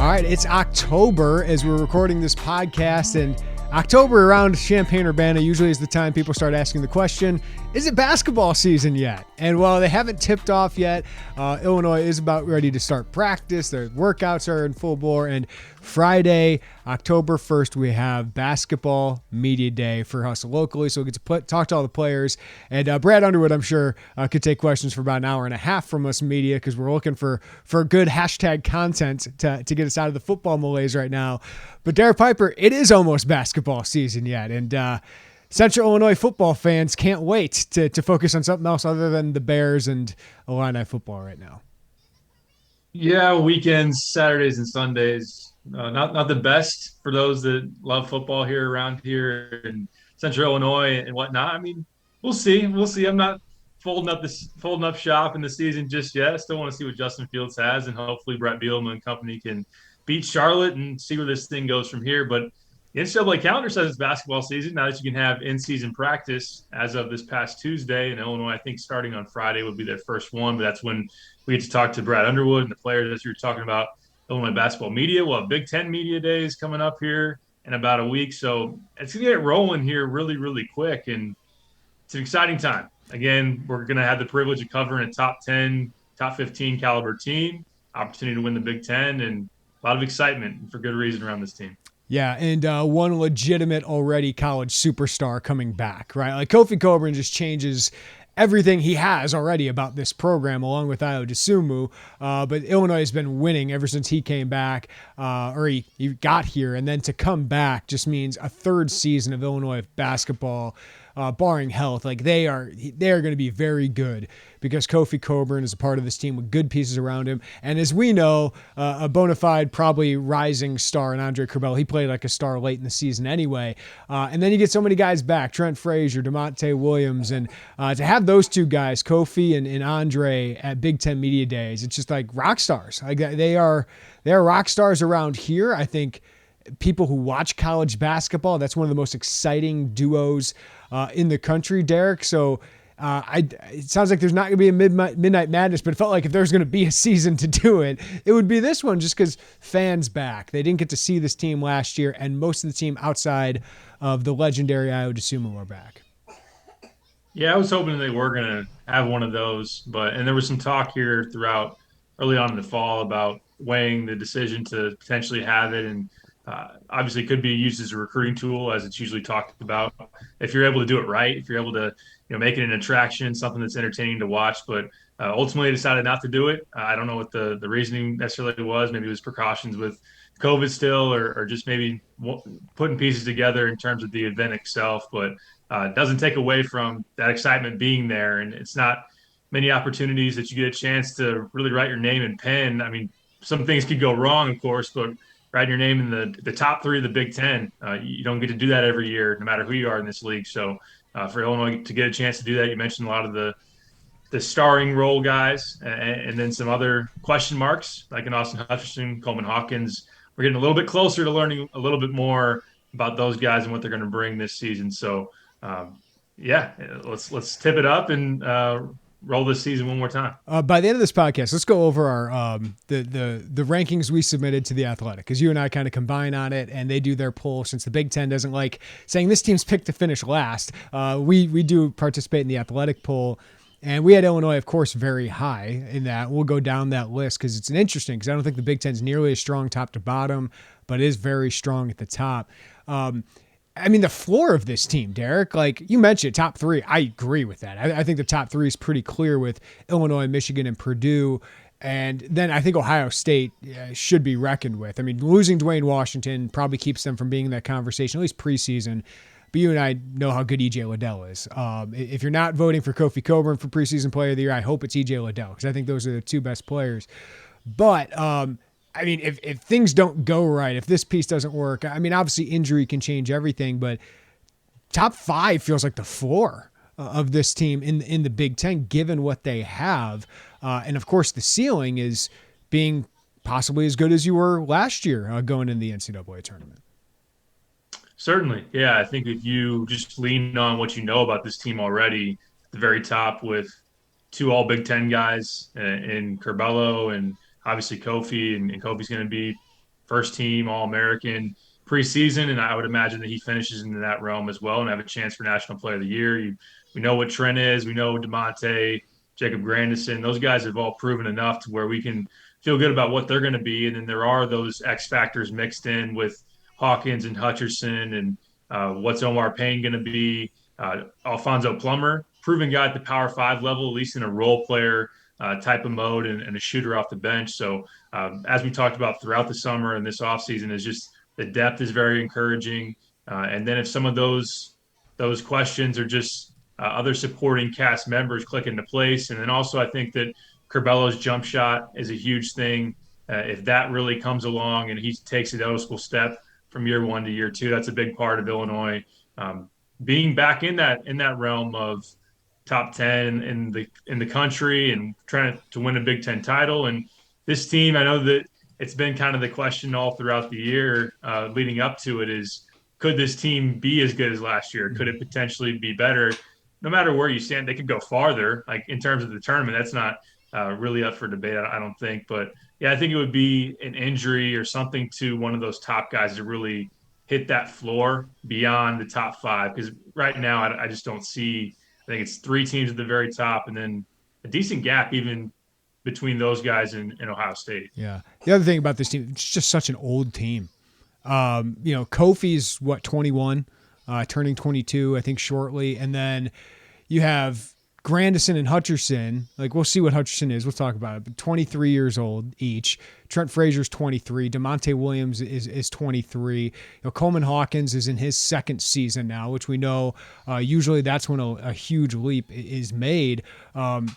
right, it's October as we're recording this podcast, and October around Champaign-Urbana usually is the time people start asking the question, is it basketball season yet? And while they haven't tipped off yet, Illinois is about ready to start practice. Their workouts are in full bore, and Friday, October 1st, we have basketball media day for us locally, so we get to talk to all the players. And Brad Underwood, I'm sure, could take questions for about an hour and a half from us media because we're looking for good hashtag content to get us out of the football malaise right now. But Derek Piper, it is almost basketball season yet, and Central Illinois football fans can't wait to focus on something else other than the Bears and Illini football right now. Yeah, weekends, Saturdays and Sundays, not the best for those that love football here around here in Central Illinois and whatnot. I mean, we'll see. We'll see. I'm not folding up shop in the season just yet. I still want to see what Justin Fields has, and hopefully Brett Bielema and company can beat Charlotte and see where this thing goes from here. But the NCAA calendar says it's basketball season now that you can have in-season practice as of this past Tuesday. And Illinois, I think, starting on Friday would be their first one. But that's when we get to talk to Brad Underwood and the players that you're talking about. Illinois basketball media. We'll have Big Ten media days coming up here in about a week. So it's going to get rolling here really, really quick. And it's an exciting time. Again, we're going to have the privilege of covering a top 10, top 15 caliber team, opportunity to win the Big Ten, and a lot of excitement for good reason around this team. Yeah, and one legitimate already college superstar coming back, right? Like Kofi Coburn just changes everything he has already about this program, along with Ayo Dosunmu. But Illinois has been winning ever since he came back, or he got here. And then to come back just means a third season of Illinois basketball, barring health. Like they are going to be very good because Kofi Coburn is a part of this team with good pieces around him. And as we know, a bona fide, probably rising star in Andre Curbelo. He played like a star late in the season anyway. And then you get so many guys back, Trent Frazier, DeMonte Williams. And to have those two guys, Kofi and Andre, at Big Ten Media Days, it's just like rock stars. Like they are rock stars around here. I think people who watch college basketball, that's one of the most exciting duos in the country, Derek. So it sounds like there's not going to be a Midnight Madness, but it felt like if there's going to be a season to do it, it would be this one just because fans back. They didn't get to see this team last year, and most of the team outside of the legendary Ayo Dosunmu are back. Yeah, I was hoping they were going to have one of those, and there was some talk here throughout early on in the fall about weighing the decision to potentially have it, and obviously it could be used as a recruiting tool, as it's usually talked about. If you're able to do it right, if you're able to make it an attraction, something that's entertaining to watch, but ultimately decided not to do it. I don't know what the reasoning necessarily was. Maybe it was precautions with COVID still, or just maybe putting pieces together in terms of the event itself, but it doesn't take away from that excitement being there. And it's not many opportunities that you get a chance to really write your name in pen. I mean, some things could go wrong, of course, but writing your name in the top three of the Big Ten, you don't get to do that every year, no matter who you are in this league. So for Illinois to get a chance to do that, you mentioned a lot of the starring role guys, and then some other question marks like in Austin Hutcherson, Coleman Hawkins. We're getting a little bit closer to learning a little bit more about those guys and what they're going to bring this season. So let's tip it up and roll this season one more time. By the end of this podcast, let's go over our the rankings we submitted to The Athletic, because you and I kind of combine on it, and they do their poll. Since the Big Ten doesn't like saying this team's picked to finish last, we do participate in the Athletic poll, and we had Illinois, of course, very high in that. We'll go down that list because it's interesting, because I don't think the Big Ten's nearly as strong top to bottom, but is very strong at the top. I mean, the floor of this team, Derek, like you mentioned, top three, I agree with that. I think the top three is pretty clear with Illinois, Michigan, and Purdue. And then I think Ohio State should be reckoned with. I mean, losing Dwayne Washington probably keeps them from being in that conversation, at least preseason. But you and I know how good E.J. Liddell is. If you're not voting for Kofi Coburn for preseason player of the year, I hope it's E.J. Liddell, because I think those are the two best players. But I mean, if things don't go right, if this piece doesn't work, I mean, obviously injury can change everything, but top five feels like the floor of this team in the Big Ten, given what they have. And of course, the ceiling is being possibly as good as you were last year going into the NCAA tournament. Certainly. Yeah, I think if you just lean on what you know about this team already, at the very top with two all Big Ten guys in Curbelo and obviously Kofi, and Kofi's going to be first team All-American preseason, and I would imagine that he finishes into that realm as well and have a chance for National Player of the Year. We know what Trent is. We know DeMonte, Jacob Grandison. Those guys have all proven enough to where we can feel good about what they're going to be. And then there are those X factors mixed in with Hawkins and Hutcherson and what's Omar Payne going to be? Alfonso Plummer, proven guy at the Power Five level, at least in a role player type of mode and a shooter off the bench. So as we talked about throughout the summer and this offseason, is just the depth is very encouraging. And then if some of those questions are just other supporting cast members click into place, and then also I think that Curbelo's jump shot is a huge thing. If that really comes along and he takes a noticeable step from year one to year two, that's a big part of Illinois being back in that realm of top 10 in the country and trying to win a Big Ten title. And this team, I know that it's been kind of the question all throughout the year leading up to it is, could this team be as good as last year? Could it potentially be better? No matter where you stand, they could go farther. Like in terms of the tournament, that's not really up for debate, I don't think. But yeah, I think it would be an injury or something to one of those top guys to really hit that floor beyond the top five. Because right now, I just don't see. I think it's three teams at the very top, and then a decent gap even between those guys in Ohio State. Yeah. The other thing about this team, it's just such an old team. Kofi's 21, turning 22, I think shortly. And then you have Grandison and Hutcherson. Like, we'll see what Hutcherson is. We'll talk about it. But 23 years old each. Trent Frazier's 23. DeMonte Williams is 23. Coleman Hawkins is in his second season now, which we know usually that's when a huge leap is made.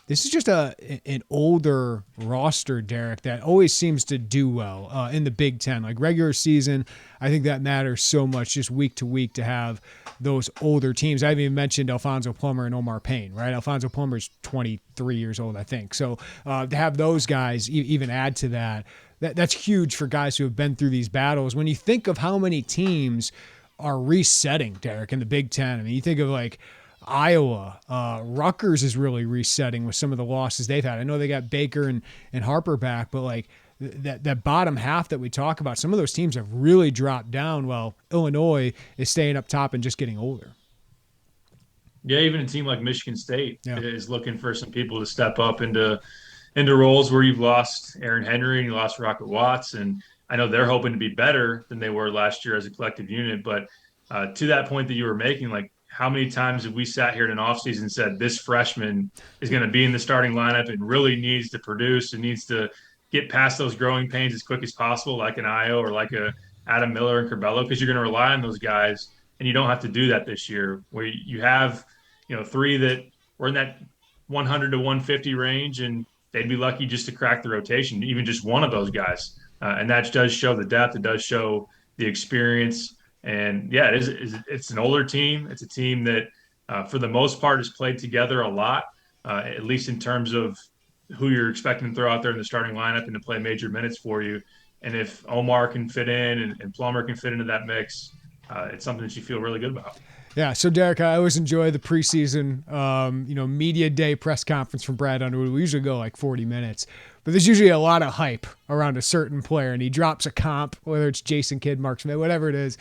This is just an older roster, Derek, that always seems to do well in the Big Ten. Like regular season, I think that matters so much just week to week to have those older teams. I haven't even mentioned Alfonso Plummer and Omar Payne, right? Alfonso Plummer's 23 years old, I think. So to have those guys even add to that's huge for guys who have been through these battles. When you think of how many teams are resetting, Derek, in the Big Ten, I mean, you think of like Iowa, Rutgers is really resetting with some of the losses they've had. I know they got Baker and Harper back, but like that bottom half that we talk about, some of those teams have really dropped down while Illinois is staying up top and just getting older. Yeah, even a team like Michigan State is looking for some people to step up into roles where you've lost Aaron Henry and you lost Rocket Watts. And I know they're hoping to be better than they were last year as a collective unit. But to that point that you were making, like how many times have we sat here in an offseason and said this freshman is going to be in the starting lineup and really needs to produce and needs to get past those growing pains as quick as possible, like an Io or like a Adam Miller and Curbelo, because you're going to rely on those guys. And you don't have to do that this year where you have, three that were in that 100 to 150 range and they'd be lucky just to crack the rotation, even just one of those guys. And that does show the depth. It does show the experience. And yeah, it's an older team. It's a team that, for the most part, has played together a lot, at least in terms of who you're expecting to throw out there in the starting lineup and to play major minutes for you. And if Omar can fit in and Plummer can fit into that mix, it's something that you feel really good about. Yeah, so Derek, I always enjoy the preseason, media day press conference from Brad Underwood. We usually go like 40 minutes, but there's usually a lot of hype around a certain player, and he drops a comp, whether it's Jason Kidd, Mark Smith, whatever it is.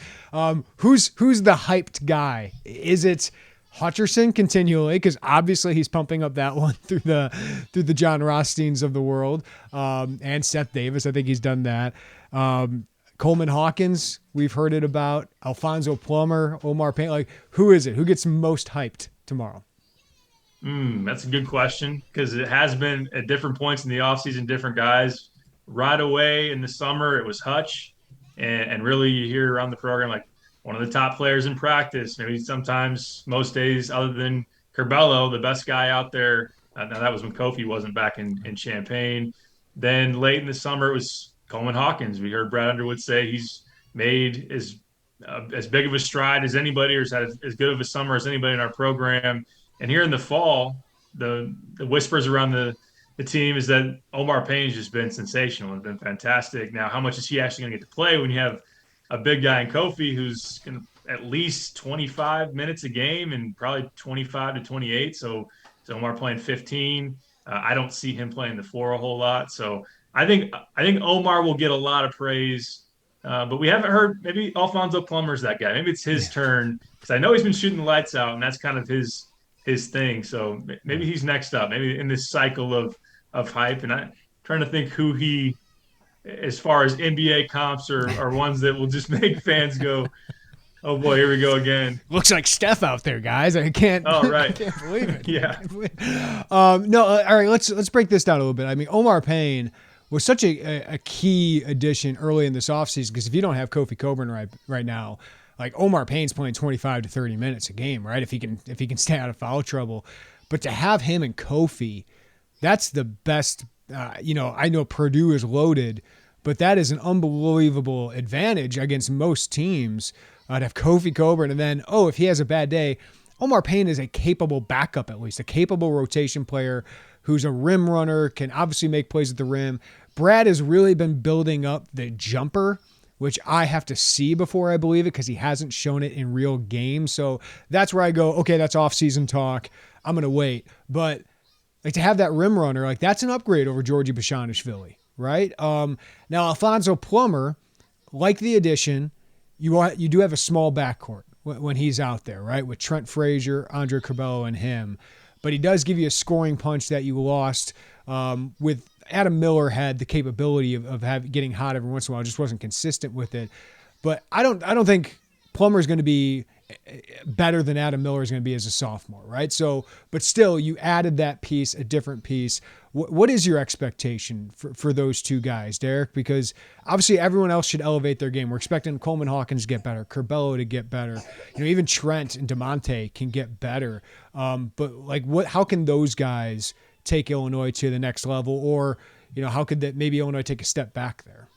Who's the hyped guy? Is it Hutcherson continually? Because obviously he's pumping up that one through the John Rothsteins of the world, and Seth Davis. I think he's done that. Coleman Hawkins, we've heard it about. Alfonso Plummer, Omar Payne. Like, who is it? Who gets most hyped tomorrow? That's a good question because it has been at different points in the offseason, different guys. Right away in the summer, it was Hutch. And really, you hear around the program like one of the top players in practice, maybe sometimes most days other than Curbelo, the best guy out there. Now, that was when Kofi wasn't back in Champaign. Then late in the summer, it was Coleman Hawkins. We heard Brad Underwood say he's made as big of a stride as anybody, or has had as good of a summer as anybody in our program. And here in the fall, the whispers around the team is that Omar Payne's just been sensational and been fantastic. Now, how much is he actually going to get to play when you have a big guy in Kofi who's going to at least 25 minutes a game and probably 25 to 28? So Omar playing 15. I don't see him playing the floor a whole lot. So I think Omar will get a lot of praise But we haven't heard. Maybe Alfonso Plummer's that guy. Maybe it's his Yeah. turn because I know he's been shooting the lights out, and that's kind of his thing. So maybe Yeah. he's next up. Maybe in this cycle of hype. And I'm trying to think who he, as far as NBA comps or ones that will just make fans go, "Oh boy, here we go again." Looks like Steph out there, guys. I can't, Oh I right, can't believe it. I yeah. can't believe it. No, all right. Let's break this down a little bit. I mean, Omar Payne was such a key addition early in this offseason because if you don't have Kofi Coburn right now, like Omar Payne's playing 25 to 30 minutes a game, right? If he can stay out of foul trouble, but to have him and Kofi, that's the best. I know Purdue is loaded, but that is an unbelievable advantage against most teams. To have Kofi Coburn, and then, if he has a bad day, Omar Payne is a capable backup, at least a capable rotation player who's a rim runner, can obviously make plays at the rim. Brad has really been building up the jumper, which I have to see before I believe it because he hasn't shown it in real games. So that's where I go, okay, that's off-season talk. I'm going to wait. But like to have that rim runner, like that's an upgrade over Georgie Bashanishvili, right? Now, Alfonso Plummer, like the addition, you do have a small backcourt when he's out there, right? With Trent Frazier, Andre Curbelo, and him. But he does give you a scoring punch that you lost with Adam Miller had the capability of getting hot every once in a while, just wasn't consistent with it. But I don't think Plummer is going to be better than Adam Miller is going to be as a sophomore, right? So, but still, you added that piece, a different piece. What is your expectation for those two guys, Derek? Because obviously everyone else should elevate their game. We're expecting Coleman Hawkins to get better, Curbelo to get better. Even Trent and DeMonte can get better. But like, how can those guys take Illinois to the next level, or how could that maybe Illinois take a step back there?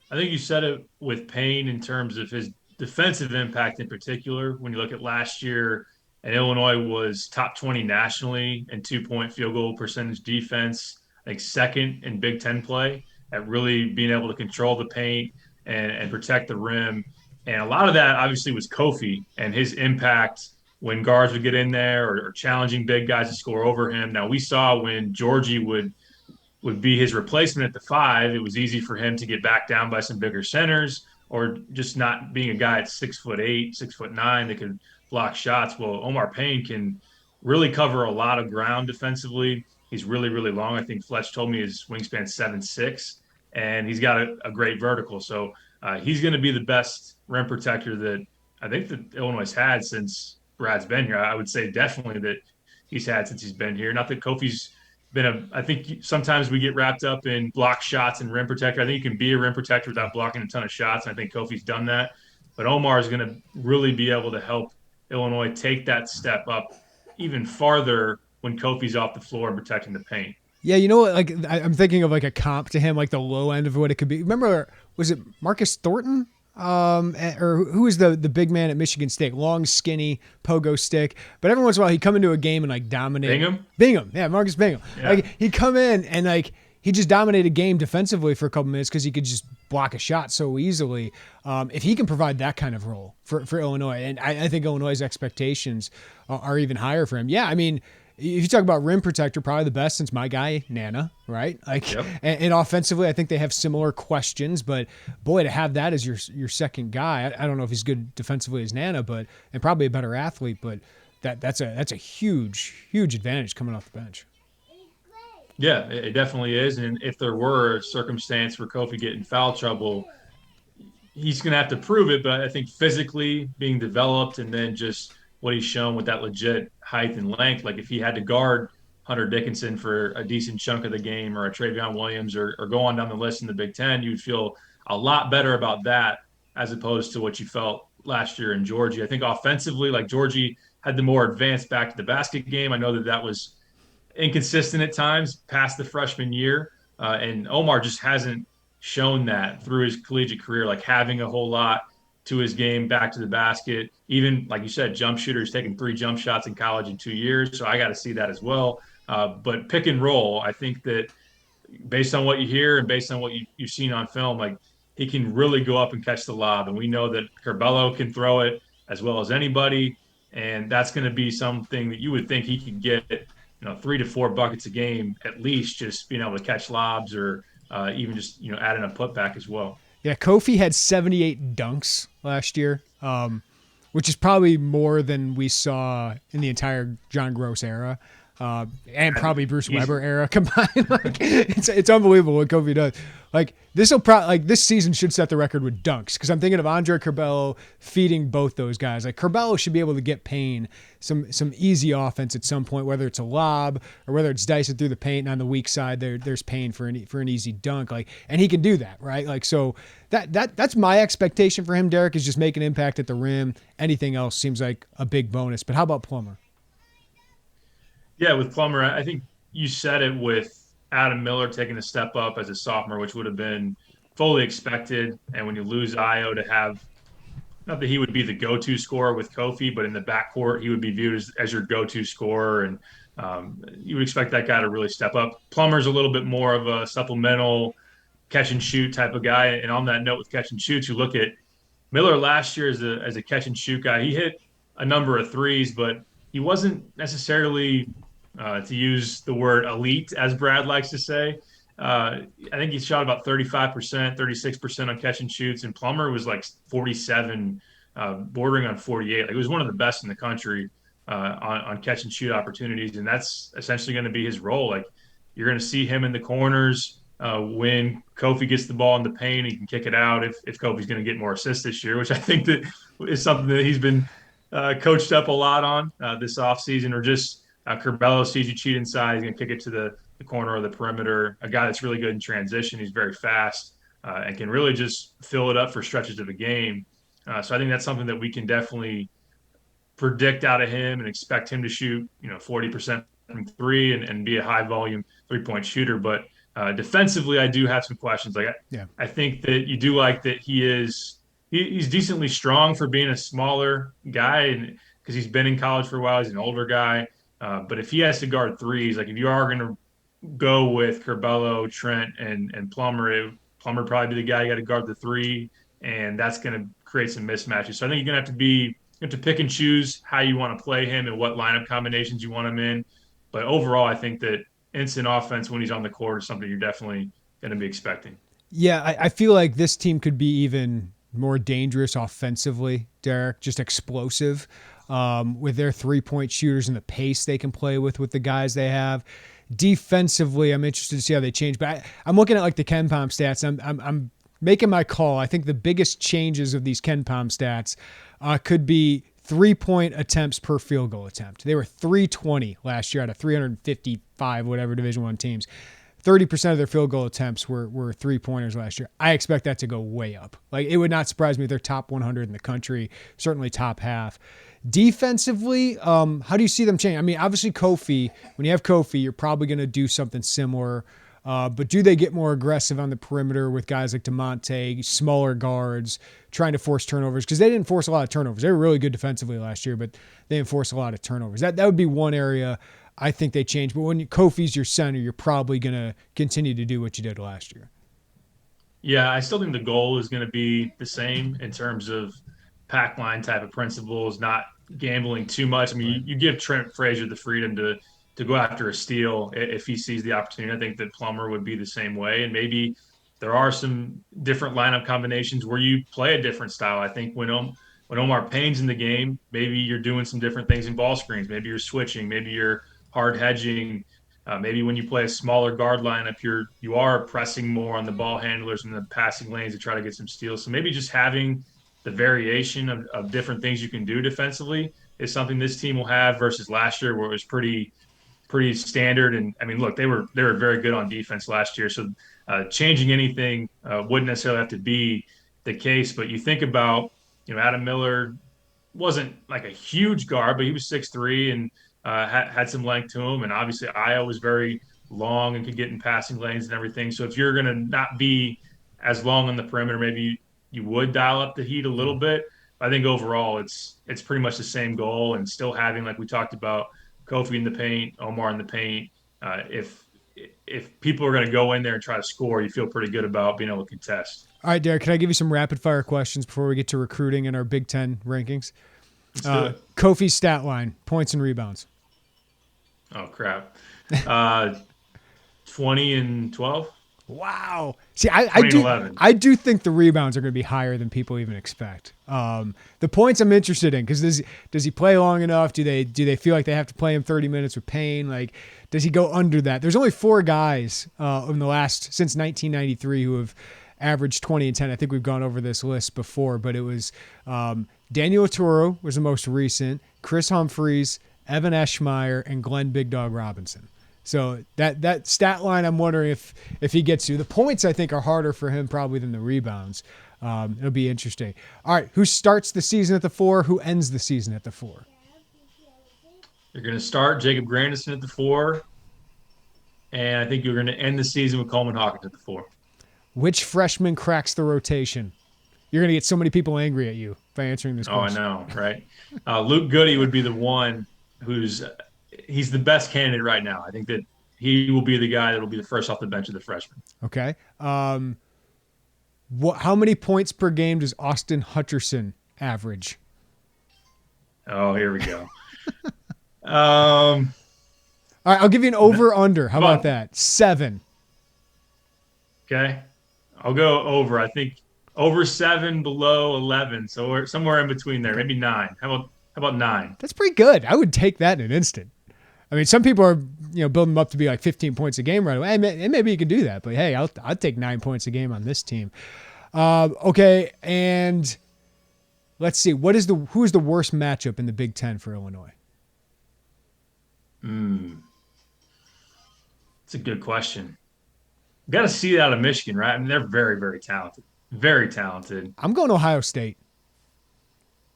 I think you said it with Payne in terms of his defensive impact in particular. When you look at last year, and Illinois was top 20 nationally in 2-point field goal percentage defense, I think second in Big Ten play at really being able to control the paint and protect the rim. And a lot of that obviously was Kofi and his impact when guards would get in there or challenging big guys to score over him. Now we saw when Georgie would be his replacement at the five, it was easy for him to get back down by some bigger centers or just not being a guy at 6'8", 6'9" that could block shots. Well, Omar Payne can really cover a lot of ground defensively. He's really, really long. I think Fletch told me his wingspan 7'6", and he's got a great vertical. So he's going to be the best rim protector that I think that Illinois had since Brad's been here. I would say definitely that he's had since he's been here. Not that Kofi's I think sometimes we get wrapped up in block shots and rim protector. I think you can be a rim protector without blocking a ton of shots. And I think Kofi's done that. But Omar is going to really be able to help Illinois take that step up even farther when Kofi's off the floor and protecting the paint. Yeah, you know what? Like I'm thinking of like a comp to him, like the low end of what it could be. Remember, was it Marcus Thornton? Or who was the big man at Michigan State? Long, skinny, pogo stick. But every once in a while, he'd come into a game and like dominate. Bingham, yeah, Marcus Bingham. Yeah. Like he'd come in and like he just dominated a game defensively for a couple minutes because he could just block a shot so easily. If he can provide that kind of role for Illinois, and I think Illinois' expectations are even higher for him. Yeah, I mean, if you talk about rim protector, probably the best since my guy Nana, right? Like, Yep. and offensively, I think they have similar questions. But boy, to have that as your second guy, I don't know if he's good defensively as Nana, but and probably a better athlete. But that's a huge advantage coming off the bench. Yeah, it definitely is. And if there were a circumstance for Kofi getting foul trouble, he's going to have to prove it. But I think physically being developed and then just what he's shown with that legit height and length, like if he had to guard Hunter Dickinson for a decent chunk of the game or a Travion Williams or go on down the list in the Big Ten, you'd feel a lot better about that as opposed to what you felt last year in Georgie. I think offensively, like Georgie had the more advanced back to the basket game. I know that was inconsistent at times past the freshman year. And Omar just hasn't shown that through his collegiate career, like having a whole lot to his game back to the basket. Even like you said, jump shooters taking 3 jump shots in college in 2 years. So I got to see that as well. But pick and roll, I think that based on what you hear and based on what you've seen on film, like he can really go up and catch the lob. And we know that Curbelo can throw it as well as anybody. And that's going to be something that you would think he could get, 3 to 4 buckets a game, at least just being able to catch lobs or even just, adding a putback as well. Yeah, Kofi had 78 dunks last year, which is probably more than we saw in the entire John Gross era. And probably Bruce He's Weber era combined. Like it's unbelievable what Kobe does. Like this season should set the record with dunks because I'm thinking of Andre Curbelo feeding both those guys. Like Curbelo should be able to get Payne some easy offense at some point, whether it's a lob or whether it's dicing through the paint. And on the weak side, there's Payne for an easy dunk. Like, and he can do that, right? Like so that's my expectation for him. Derek is just make an impact at the rim. Anything else seems like a big bonus. But how about Plummer? Yeah, with Plummer, I think you said it with Adam Miller taking a step up as a sophomore, which would have been fully expected. And when you lose Io to have, not that he would be the go-to scorer with Kofi, but in the backcourt, he would be viewed as your go-to scorer. And you would expect that guy to really step up. Plummer's a little bit more of a supplemental catch and shoot type of guy. And on that note with catch and shoots, you look at Miller last year as a catch and shoot guy. He hit a number of threes, but he wasn't necessarily to use the word elite, as Brad likes to say. I think he shot about 35%, 36% on catch and shoots, and Plummer was like 47, bordering on 48. Like, he was one of the best in the country on catch and shoot opportunities, and that's essentially going to be his role. Like, you're going to see him in the corners when Kofi gets the ball in the paint. He can kick it out if Kofi's going to get more assists this year, which I think that is something that he's been coached up a lot on this offseason, or just Curbelo sees you cheat inside, he's going to kick it to the corner or the perimeter. A guy that's really good in transition. He's very fast and can really just fill it up for stretches of a game. So I think that's something that we can definitely predict out of him and expect him to shoot, 40% from three and be a high volume 3-point shooter. But defensively, I do have some questions. Like, Yeah. I think that you do like that he's decently strong for being a smaller guy, and because he's been in college for a while, he's an older guy. But if he has to guard threes, like if you are going to go with Curbelo, Trent, and Plummer, Plummer probably be the guy you got to guard the three, and that's going to create some mismatches. So I think you're going to you have to pick and choose how you want to play him and what lineup combinations you want him in. But overall, I think that instant offense when he's on the court is something you're definitely going to be expecting. Yeah, I feel like this team could be even more dangerous offensively, Derek, just explosive with their 3-point shooters and the pace they can play with the guys they have. Defensively, I'm interested to see how they change, but I'm looking at like the KenPom stats. I'm making my call. I think the biggest changes of these KenPom stats could be 3-point attempts per field goal attempt. They were 320 last year out of 355, whatever Division I teams. 30% of their field goal attempts were 3-pointers last year. I expect that to go way up. Like, it would not surprise me if they're top 100 in the country, certainly top half. Defensively, how do you see them change? I mean, obviously Kofi, when you have Kofi, you're probably going to do something similar. But do they get more aggressive on the perimeter with guys like DeMonte, smaller guards, trying to force turnovers? Because they didn't force a lot of turnovers. They were really good defensively last year, but they didn't force a lot of turnovers. That would be one area I think they change. But when Kofi's your center, you're probably going to continue to do what you did last year. Yeah, I still think the goal is going to be the same in terms of pack line type of principles, not gambling too much. I mean, Right. you give Trent Frazier the freedom to go after a steal if he sees the opportunity. I think that Plummer would be the same way, and maybe there are some different lineup combinations where you play a different style. I think when Omar Payne's in the game, maybe you're doing some different things in ball screens. Maybe you're switching. Maybe you're hard hedging. Maybe when you play a smaller guard lineup, you are pressing more on the ball handlers and the passing lanes to try to get some steals. So maybe just having the variation of different things you can do defensively is something this team will have versus last year where it was pretty standard. And I mean, look, they were very good on defense last year. So changing anything wouldn't necessarily have to be the case. But you think about, Adam Miller wasn't like a huge guard, but he was 6'3" and had some length to him. And obviously, Io was very long and could get in passing lanes and everything. So if you're going to not be as long on the perimeter, maybe you would dial up the heat a little bit. But I think overall, it's pretty much the same goal, and still having, like we talked about, Kofi in the paint, Omar in the paint. If people are going to go in there and try to score, you feel pretty good about being able to contest. All right, Derek, can I give you some rapid fire questions before we get to recruiting and our Big Ten rankings? Let's do it. Kofi's stat line, points and rebounds. Oh, crap. 20 and 12. Wow. See, I 2011. do think the rebounds are going to be higher than people even expect. The points I'm interested in, because does he play long enough? Do they feel like they have to play him 30 minutes with Payne? Like, does he go under that? There's only 4 guys in the last since 1993 who have averaged 20 and 10. I think we've gone over this list before, but it was Daniel Toro was the most recent, Chris Humphreys, Evan Eschmeyer, and Glenn Big Dog Robinson. So that stat line, I'm wondering if he gets to. The points, I think, are harder for him probably than the rebounds. It'll be interesting. All right, who starts the season at the 4? Who ends the season at the 4? You're going to start Jacob Grandison at the 4, and I think you're going to end the season with Coleman Hawkins at the 4. Which freshman cracks the rotation? You're going to get so many people angry at you by answering this question. Oh, I know, right? Luke Goody would be the one he's the best candidate right now. I think that he will be the guy that will be the first off the bench of the freshmen. Okay. How many points per game does Austin Hutcherson average? Oh, here we go. All right, I'll give you an over-under. How about that? 7. Okay. I'll go over. I think over 7, below 11. So we're somewhere in between there. Maybe 9. How about 9? That's pretty good. I would take that in an instant. I mean, some people are, building them up to be like 15 points a game right away. And maybe you can do that, but hey, I'll take 9 points a game on this team. Okay, and let's see. Who is the worst matchup in the Big Ten for Illinois? It's a good question. You got to see that out of Michigan, right? I mean, they're very, very talented. Very talented. I'm going Ohio State.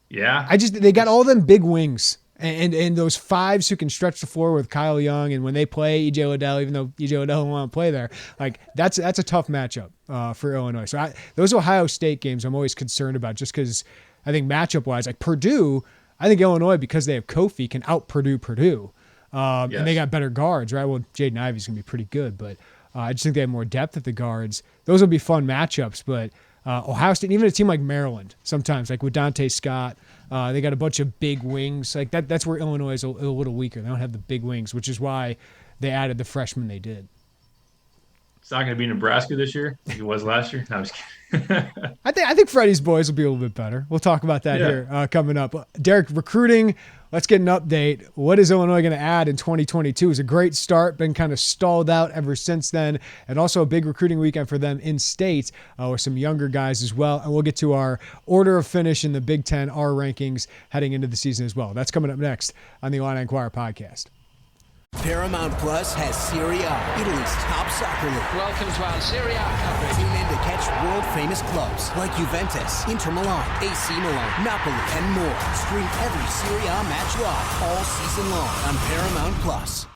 Yeah. They got all them big wings and those 5s who can stretch the floor with Kyle Young, and when they play E.J. Liddell, even though E.J. Liddell don't want to play there, like that's a tough matchup for Illinois. So those Ohio State games I'm always concerned about, just because I think matchup wise, like Purdue, I think Illinois, because they have Kofi, can out Purdue. Yes. And they got better guards, right? Well, Jaden Ivey's gonna be pretty good, but I just think they have more depth at the guards. Those will be fun matchups, but Ohio State, even a team like Maryland, sometimes, like with Dante Scott, they got a bunch of big wings. Like that's where Illinois is a little weaker. They don't have the big wings, which is why they added the freshmen they did. It's not going to be Nebraska this year like it was last year. No, I'm just kidding. I think Freddie's boys will be a little bit better. We'll talk about that here coming up. Derek, recruiting, let's get an update. What is Illinois going to add in 2022? It was a great start, been kind of stalled out ever since then, and also a big recruiting weekend for them in state with some younger guys as well. And we'll get to our order of finish in the Big Ten, our rankings heading into the season as well. That's coming up next on the Illini Inquirer podcast. Paramount Plus has Serie A, Italy's top soccer league. Welcome to our Serie A coverage. Tune in to catch world-famous clubs like Juventus, Inter Milan, AC Milan, Napoli, and more. Stream every Serie A match live all season long on Paramount Plus.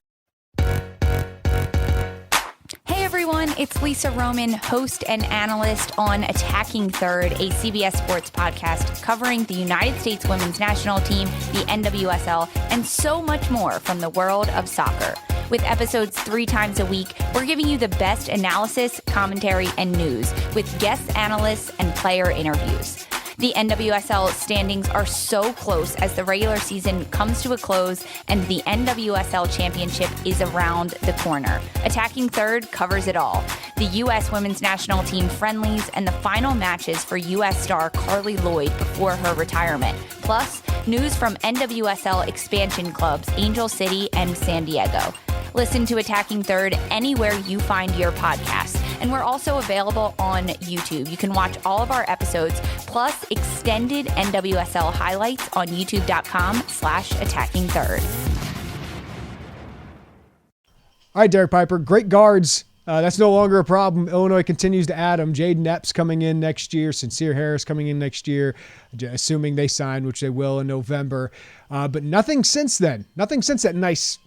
Hey everyone, it's Lisa Roman, host and analyst on Attacking Third, a CBS Sports podcast covering the United States women's national team, the NWSL, and so much more from the world of soccer. With episodes 3 times a week, we're giving you the best analysis, commentary, and news with guest analysts and player interviews. The NWSL standings are so close as the regular season comes to a close and the NWSL championship is around the corner. Attacking Third covers it all. The U.S. women's national team friendlies and the final matches for U.S. star Carly Lloyd before her retirement. Plus, news from NWSL expansion clubs Angel City and San Diego. Listen to Attacking Third anywhere you find your podcasts. And we're also available on YouTube. You can watch all of our episodes, plus extended NWSL highlights on youtube.com/Attacking Third. All right, Derek Piper, great guards. That's no longer a problem. Illinois continues to add them. Jaden Epps coming in next year. Sincere Harris coming in next year, assuming they sign, which they will in November. But nothing since then. Nothing since that nice,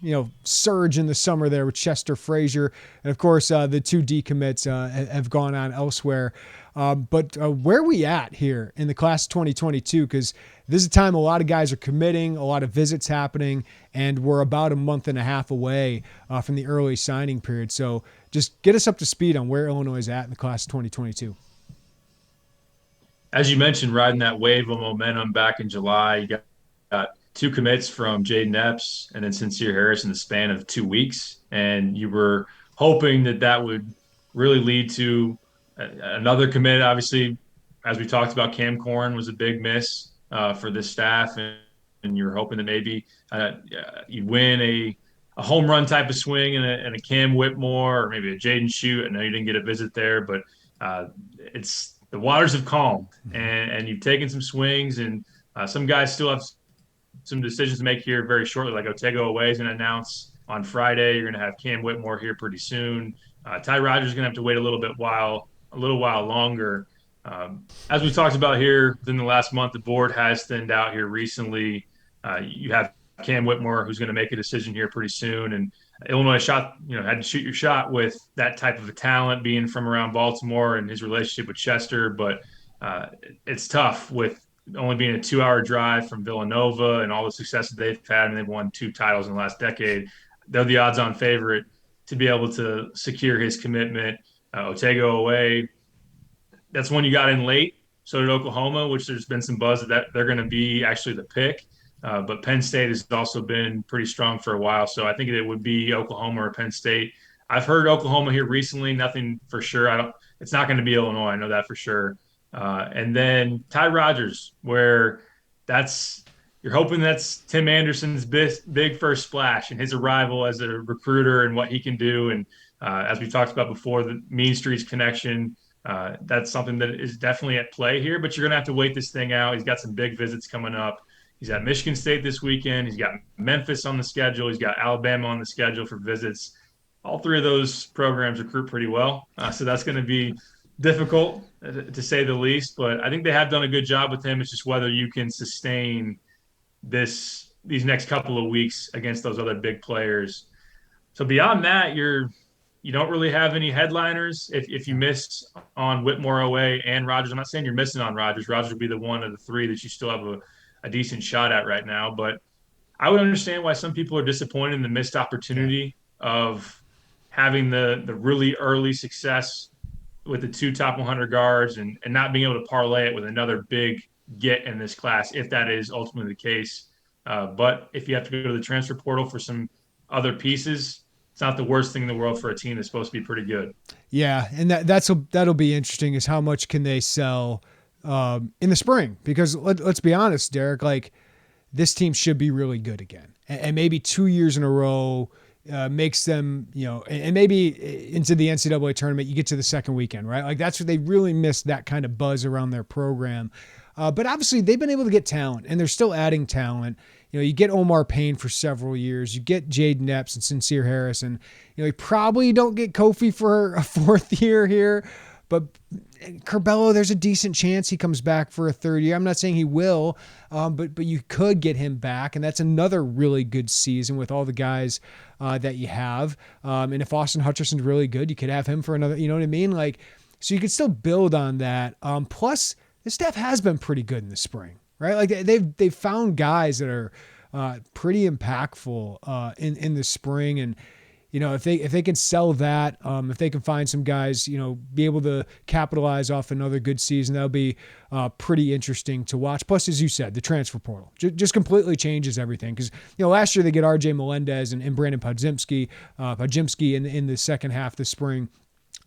surge in the summer there with Chester Frazier. And, of course, the 2 decommits have gone on elsewhere. But where are we at here in the class of 2022? Because this is a time a lot of guys are committing, a lot of visits happening, and we're about a month and a half away from the early signing period. So just get us up to speed on where Illinois is at in the class of 2022. As you mentioned, riding that wave of momentum back in July, you got 2 commits from Jaden Epps and then Sincere Harris in the span of 2 weeks. And you were hoping that would really lead to another commit. Obviously, as we talked about, Cam Corn was a big miss for this staff, and you're hoping that maybe you win a home run type of swing and a Cam Whitmore or maybe a Jaden Shoot. I know you didn't get a visit there, but it's the waters have calmed, and you've taken some swings, and some guys still have some decisions to make here very shortly. Like Otego Away is going to announce on Friday. You're going to have Cam Whitmore here pretty soon. Ty Rogers is going to have to wait a little while longer. As we talked about here within the last month, the board has thinned out here recently. You have Cam Whitmore, who's going to make a decision here pretty soon, and Illinois had to shoot your shot with that type of a talent, being from around Baltimore and his relationship with Chester. But it's tough with only being a 2-hour drive from Villanova and all the success that they've had, and they've won 2 titles in the last decade. They're the odds-on favorite to be able to secure his commitment. Otego Away, that's one you got in late. So did Oklahoma, which there's been some buzz that they're going to be actually the pick. But Penn State has also been pretty strong for a while. So I think it would be Oklahoma or Penn State. I've heard Oklahoma here recently, nothing for sure. It's not going to be Illinois. I know that for sure. And then Ty Rogers, where you're hoping that's Tim Anderson's big first splash and his arrival as a recruiter and what he can do. And as we talked about before, the Mean Streets connection, that's something that is definitely at play here, but you're going to have to wait this thing out. He's got some big visits coming up. He's at Michigan State this weekend. He's got Memphis on the schedule. He's got Alabama on the schedule for visits. All 3 of those programs recruit pretty well. So that's going to be difficult, to say the least. But I think they have done a good job with him. It's just whether you can sustain these next couple of weeks against those other big players. So beyond that, you don't really have any headliners. If you miss on Whitmore Away and Rogers, I'm not saying you're missing on Rogers. Rogers would be the one of the 3 that you still have a decent shot at right now. But I would understand why some people are disappointed in the missed opportunity of having the really early success with the 2 top 100 guards and not being able to parlay it with another big get in this class, if that is ultimately the case. But if you have to go to the transfer portal for some other pieces, it's not the worst thing in the world for a team that's supposed to be pretty good. Yeah, and that'll be interesting, is how much can they sell in the spring? Because let's be honest, Derek, like, this team should be really good again, and maybe 2 years in a row makes them, and maybe into the NCAA tournament, you get to the second weekend, right? Like, that's what they really missed, that kind of buzz around their program. But obviously they've been able to get talent, and they're still adding talent. You get Omar Payne for several years. You get Jaden Epps and Sincere Harris, and you probably don't get Kofi for a 4th year here. But Curbelo, there's a decent chance he comes back for a 3rd year. I'm not saying he will, but you could get him back, and that's another really good season with all the guys that you have. And if Austin Hutcherson's really good, you could have him for another. You know what I mean? Like, so you could still build on that. Plus, the staff has been pretty good in the spring, right? Like, they've found guys that are pretty impactful in the spring, and if they can sell that, if they can find some guys, be able to capitalize off another good season, that'll be pretty interesting to watch. Plus, as you said, the transfer portal just completely changes everything, because last year they get RJ Melendez and Brandon Podziemski in the second half of the spring,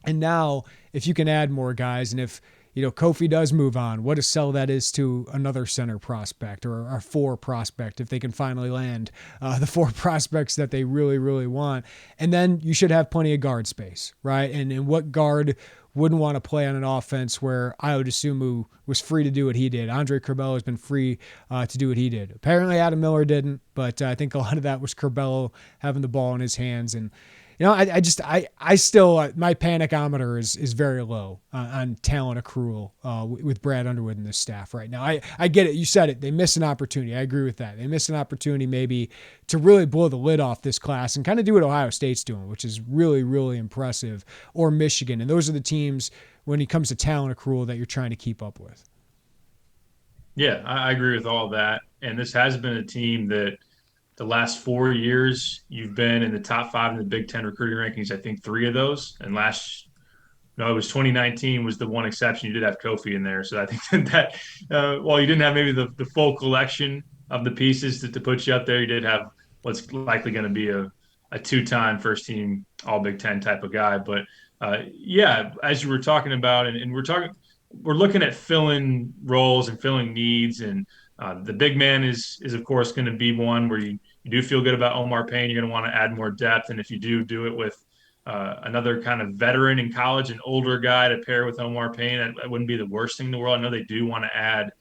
and now if you can add more guys, and if Kofi does move on, what a sell that is to another center prospect or a 4 prospect, if they can finally land the 4 prospects that they really, really want. And then you should have plenty of guard space, right? And what guard wouldn't want to play on an offense where Ayo Dosunmu was free to do what he did? Andre Curbelo has been free to do what he did. Apparently Adam Miller didn't, but I think a lot of that was Curbelo having the ball in his hands. And I still, my panicometer is very low on talent accrual with Brad Underwood and this staff right now. I get it. You said it. They miss an opportunity. I agree with that. They miss an opportunity maybe to really blow the lid off this class and kind of do what Ohio State's doing, which is really, really impressive, or Michigan. And those are the teams, when it comes to talent accrual, that you're trying to keep up with. Yeah, I agree with all that. And this has been a team that the last 4 years, you've been in the top 5 in the Big Ten recruiting rankings. I think 3 of those. And it was 2019 was the one exception. You did have Kofi in there. So I think that while you didn't have maybe the full collection of the pieces to put you up there, you did have what's likely going to be a 2-time first team All Big Ten type of guy. But Yeah, as you were talking about, and we're looking at filling roles and filling needs, and the big man is of course going to be one where you do feel good about Omar Payne. You're going to want to add more depth, and if you do it with another kind of veteran in college, an older guy to pair with Omar Payne, that wouldn't be the worst thing in the world. I know they do want to add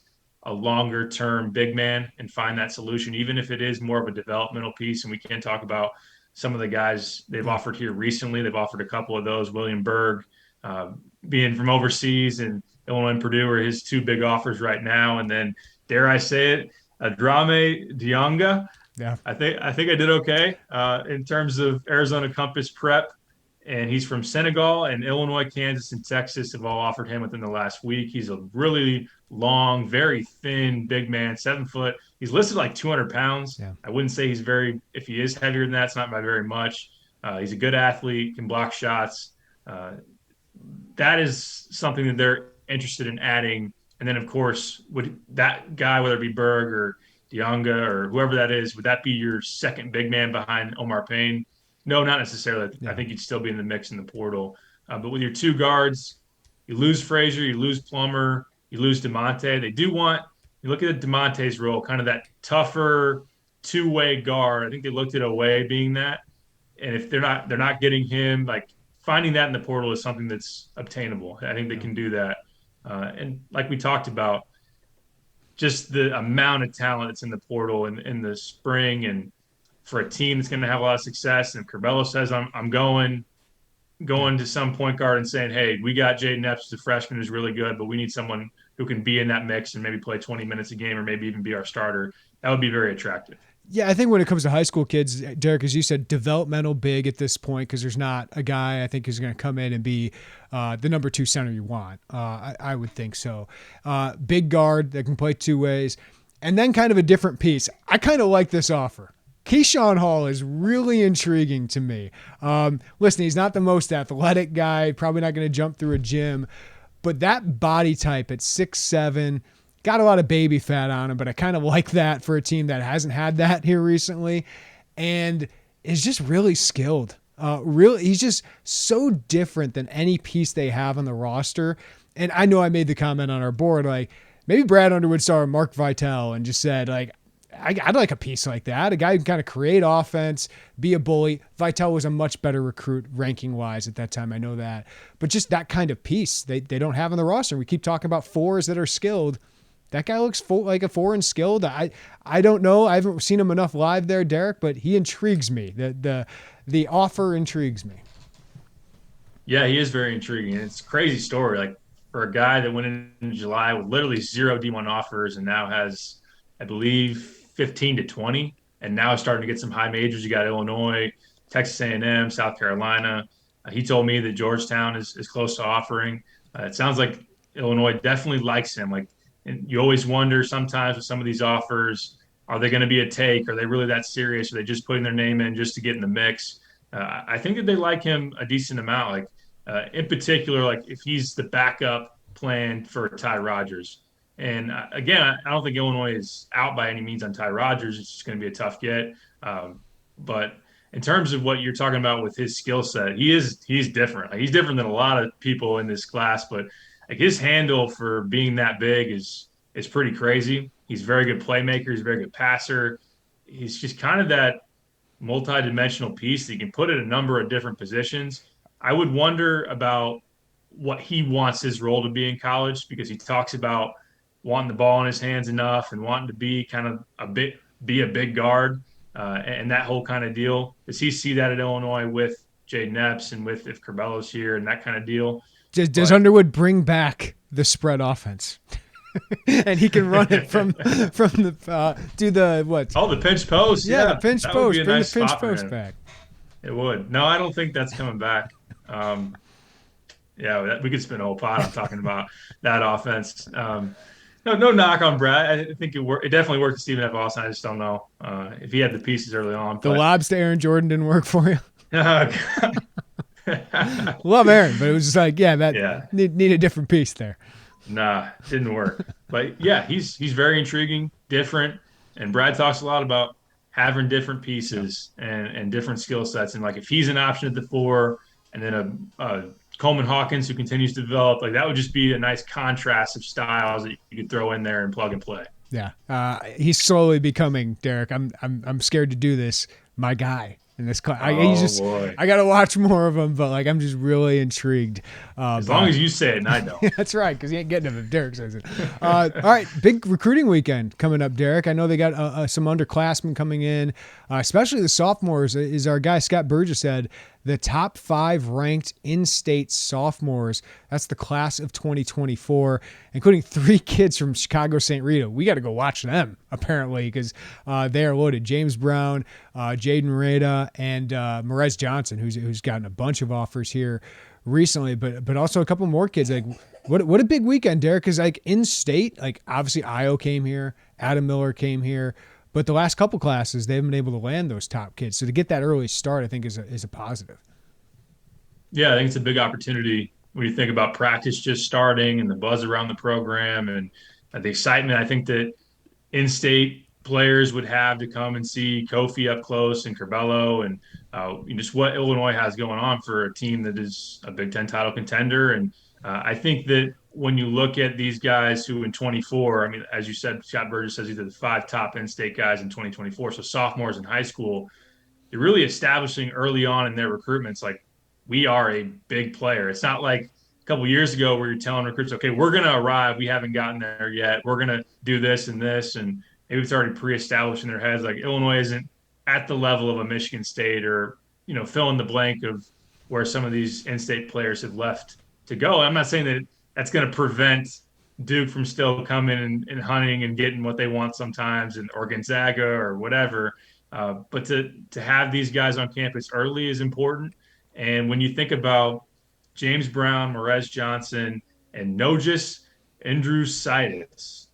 a longer term big man and find that solution, even if it is more of a developmental piece. And we can talk about some of the guys they've offered here recently. They've offered a couple of those. William Berg, uh, being from overseas, and Illinois and Purdue are his two big offers right now. And then, dare I say it, Adrame Dianga. Yeah. I think I did okay in terms of Arizona Compass prep, and he's from Senegal, and Illinois, Kansas, and Texas have all offered him within the last week. He's a really long, very thin, big man, 7 foot. He's listed like 200 pounds. Yeah. I wouldn't say if he is heavier than that, it's not by very much. He's a good athlete, can block shots. Uh, that is something that they're interested in adding. And then, of course, would that guy, whether it be Berg or Dianga or whoever that is, would that be your second big man behind Omar Payne? No, not necessarily. Yeah. I think you'd still be in the mix in the portal. But with your two guards, you lose Frazier, you lose Plummer, you lose DeMonte. You look at DeMonte's role, kind of that tougher two-way guard. I think they looked at Oweh being that. And if they're not getting him, like finding that in the portal is something that's obtainable. I think they can do that. And like we talked about, just the amount of talent that's in the portal in the spring, and for a team that's going to have a lot of success. And if Curbelo says, I'm going to some point guard and saying, hey, we got Jaden Epps, the freshman, who's really good, but we need someone who can be in that mix and maybe play 20 minutes a game or maybe even be our starter, that would be very attractive. Yeah, I think when it comes to high school kids, Derek, as you said, developmental big at this point, because there's not a guy I think who's going to come in and be the number 2 center you want. I would think so. Big guard that can play two ways. And then kind of a different piece. I kind of like this offer. Keyshawn Hall is really intriguing to me. Listen, he's not the most athletic guy, probably not going to jump through a gym, but that body type at 6'7", got a lot of baby fat on him, but I kind of like that for a team that hasn't had that here recently, and is just really skilled. He's just so different than any piece they have on the roster. And I know I made the comment on our board, like maybe Brad Underwood saw Mark Vitale and just said, like, I'd like a piece like that, a guy who can kind of create offense, be a bully. Vitale was a much better recruit ranking-wise at that time, I know that. But just that kind of piece they don't have on the roster. We keep talking about fours that are skilled. That guy looks like a 4 and skilled. I don't know. I haven't seen him enough live there, Derek, but he intrigues me. The offer intrigues me. Yeah, he is very intriguing. It's a crazy story. Like for a guy that went in July with literally 0 D1 offers and now has, I believe, 15 to 20, and now is starting to get some high majors. You got Illinois, Texas A&M, South Carolina. He told me that Georgetown is close to offering. It sounds like Illinois definitely likes him. Like, and you always wonder sometimes with some of these offers, are they going to be a take? Are they really that serious? Are they just putting their name in just to get in the mix? I think that they like him a decent amount. Like in particular, like if he's the backup plan for Ty Rodgers. And again, I don't think Illinois is out by any means on Ty Rodgers. It's just going to be a tough get. But in terms of what you're talking about with his skill set, he's different. Like, he's different than a lot of people in this class, but like his handle for being that big is pretty crazy. He's a very good playmaker. He's a very good passer. He's just kind of that multi-dimensional piece that you can put in a number of different positions. I would wonder about what he wants his role to be in college, because he talks about wanting the ball in his hands enough and wanting to be kind of be a big guard and that whole kind of deal. Does he see that at Illinois with Jaden Epps and with if Curbelo's here and that kind of deal? Does Underwood bring back the spread offense? And he can run it from the do the what? Oh, the pinch post. Yeah, the pinch that post. Would be a Bring nice the pinch spot for post him. back. It would. No, I don't think that's coming back. Yeah, we could spend a whole pot on talking about that offense. No knock on Brad. I think it definitely worked with Stephen F. Austin. I just don't know if he had the pieces early on. The lobs to Aaron Jordan didn't work for you. Love Aaron, but it was just like, need a different piece there. Nah, didn't work. But yeah, he's very intriguing, different, and Brad talks a lot about having different pieces and different skill sets. And like if he's an option at the 4, and then a Coleman Hawkins, who continues to develop. Like that would just be a nice contrast of styles that you could throw in there and plug and play. Yeah, he's slowly becoming, Derek. I'm scared to do this. My guy in this class. Boy. I got to watch more of him, but like I'm just really intrigued. As long as you say it and I don't. That's right, because he ain't getting him if Derek says it. All right, big recruiting weekend coming up, Derek. I know they got some underclassmen coming in, especially the sophomores. As our guy Scott Burgess said, the top 5 ranked in-state sophomores. That's the class of 2024, including 3 kids from Chicago St. Rita. We got to go watch them, apparently, because they are loaded. James Brown, Jaden Rada, and Merez Johnson, who's gotten a bunch of offers here recently, but also a couple more kids. Like, what a big weekend, Derek, because like in-state, like obviously Io came here, Adam Miller came here, but the last couple classes, they haven't been able to land those top kids. So to get that early start, I think is a positive. Yeah, I think it's a big opportunity when you think about practice just starting and the buzz around the program and the excitement. I think that in-state players would have to come and see Kofi up close and Curbelo and just what Illinois has going on for a team that is a Big Ten title contender. And I think that when you look at these guys who in 24, I mean, as you said, Scott Burgess says these are the 5 top in-state guys in 2024. So sophomores in high school, you're really establishing early on in their recruitments, like we are a big player. It's not like a couple of years ago where you're telling recruits, okay, we're going to arrive. We haven't gotten there yet. We're going to do this and this. And maybe it's already pre-established in their heads. Like Illinois isn't at the level of a Michigan State or, fill in the blank of where some of these in-state players have left to go. I'm not saying that that's going to prevent Duke from still coming and hunting and getting what they want sometimes, or Gonzaga or whatever. But to have these guys on campus early is important. And when you think about James Brown, Merez Johnson, and Nojus Andrewsaitis,